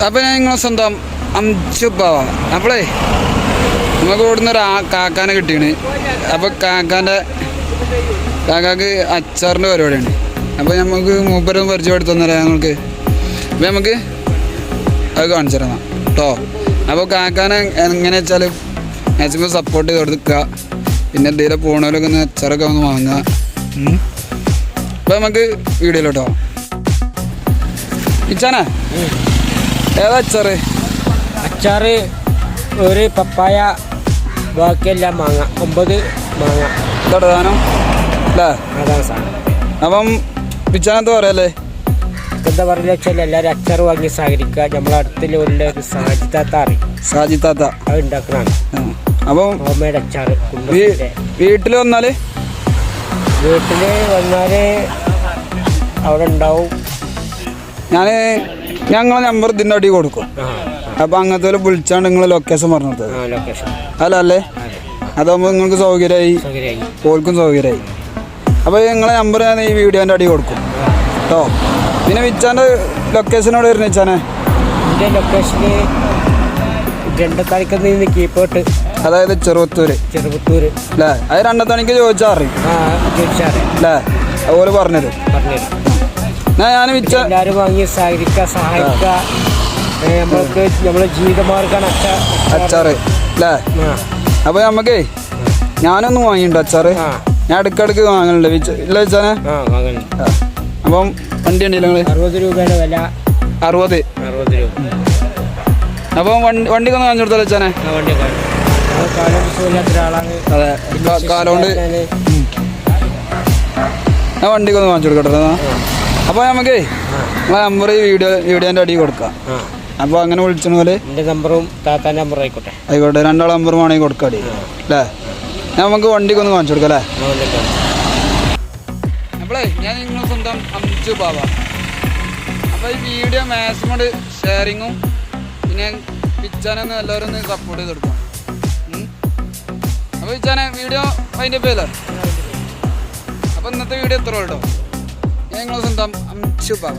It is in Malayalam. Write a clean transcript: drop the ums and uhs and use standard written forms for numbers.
അപ്പം ഞാൻ നിങ്ങളെ സ്വന്തം അംശുപ്പാവ. അപ്പോളേ നമുക്ക് ഇവിടുന്ന് ഒരു കാക്കാനെ കിട്ടിയാണ്. അപ്പോൾ കാക്കാക്ക് അച്ചാറിൻ്റെ പരിപാടിയാണ്. അപ്പോൾ നമുക്ക് മൂപ്പരൊന്ന് പരിചയപ്പെടുത്തി തന്നേരാ ഞങ്ങൾക്ക്. അപ്പോൾ നമുക്ക് അത് കാണിച്ചു തരാം കേട്ടോ. അപ്പോൾ കാക്കാനെ എങ്ങനെ വെച്ചാൽ മാക്സിമം സപ്പോർട്ട് ചെയ്ത് കൊടുക്കുക. പിന്നെ എന്തെങ്കിലും പോണവരൊക്കെ ഒന്ന് അച്ചാറൊക്കെ ഒന്ന് വാങ്ങുക. അപ്പോൾ നമുക്ക് വീഡിയോയിലോട്ടോ. ഇച്ചാനാ ഏതാ അച്ചാറ്? അച്ചാറ് ഒരു പപ്പായ, ബാക്കിയെല്ലാം മാങ്ങ, 9 മാങ്ങ. ഇതോടെ സാധനം അല്ലേ? അതാണ് സാധനം. അപ്പം പിച്ചാനെന്താ പറയല്ലേ? എന്താ പറയുക വെച്ചാൽ എല്ലാവരും അച്ചാർ വാങ്ങി സഹകരിക്കുക. നമ്മളെ അടുത്തുള്ള ഒരു സാജിത്താത്ത അറിയും, സാജിത്താത്ത അത് ഉണ്ടാക്കണതാണ്. അപ്പം ഹോം മെയ്ഡ് അച്ചാർ. വീട്ടിൽ വന്നാൽ അവിടെ ഉണ്ടാവും. ഞങ്ങളെ നമ്പർ ഇതിൻ്റെ അടി കൊടുക്കും. അപ്പം അങ്ങനത്തെ വിളിച്ചാണ്ട് നിങ്ങൾ ലൊക്കേഷൻ പറഞ്ഞു കൊടുത്തത് അല്ല അല്ലേ? അതാകുമ്പോൾ നിങ്ങൾക്ക് സൗകര്യമായി, ഓൾക്കും സൗകര്യമായി. അപ്പോൾ നിങ്ങളെ നമ്പർ ഞാൻ ഈ വീഡിയോൻ്റെ അടി കൊടുക്കും കേട്ടോ. പിന്നെ വിച്ചാൻ്റെ ലൊക്കേഷനോട് വരുന്ന വെച്ചാനെ എൻ്റെ ലൊക്കേഷന് രണ്ടത്താണിക്കൽ നിന്ന് കീപ്പോട്ട്, അതായത് ചെറുപത്തൂർ അല്ലേ? അത് രണ്ടത്താണിക്ക് ചോദിച്ചാൽ അറിയും അല്ലേ? അതുപോലെ പറഞ്ഞുതരും. ഞാൻ വിച്ച എല്ലാവരും വാങ്ങി സഹകരിക്കുക, സഹായിക്കുക. നമ്മൾക്ക് നമ്മളെ ജീവിതമാർഗ്ഗമാണ് അച്ചാറ് അല്ലേ? അപ്പോൾ നമുക്കേ ഞാനൊന്നും വാങ്ങിയിട്ടുണ്ട് അച്ചാറ്. ഞാൻ ഇടയ്ക്കിടയ്ക്ക് വാങ്ങലുണ്ട് ഇല്ല വെച്ചാനെ. അപ്പം വണ്ടി ഉണ്ടല്ലോ നിങ്ങൾ? 60 രൂപയുടെ വില. 60 രൂപ. അപ്പം വണ്ടിക്ക് ഒന്ന് കാണിച്ചു കൊടുത്താലോ വെച്ചാനെ? അതെ, കാലോണ്ട് ഞാൻ വണ്ടിക്ക് ഒന്ന് കാണിച്ചു കൊടുക്കട്ടെ. അപ്പോൾ നമുക്കേ നമ്പർ ഈ വീഡിയോൻ്റെ അടിയിൽ കൊടുക്കാം. അപ്പോൾ അങ്ങനെ വിളിച്ച പോലെ എൻ്റെ നമ്പറും താത്താൻ്റെ നമ്പറും ആയിക്കോട്ടെ. രണ്ടാളെ നമ്പർ വേണമെങ്കിൽ കൊടുക്കാം അല്ലേ? നമുക്ക് വണ്ടിക്ക് ഒന്ന് കാണിച്ചു കൊടുക്കാം അല്ലേ? അപ്പോളേ ഞാൻ നിങ്ങൾ സ്വന്തം അംജു ബാബ. അപ്പോൾ ഈ വീഡിയോ മാക്സിമം ഷെയറിങ്ങും പിന്നെ പിച്ചാനൊന്ന് എല്ലാവരും ഒന്ന് സപ്പോർട്ട് ചെയ്ത് കൊടുക്കാം. അപ്പോൾ പിച്ചാനെ വീഡിയോ അതിൻ്റെ പേരല്ലേ? അപ്പോൾ ഇന്നത്തെ വീഡിയോ എത്ര കേട്ടോ. ഞാൻ നിങ്ങൾ സ്വന്തം അംജു ബാബ.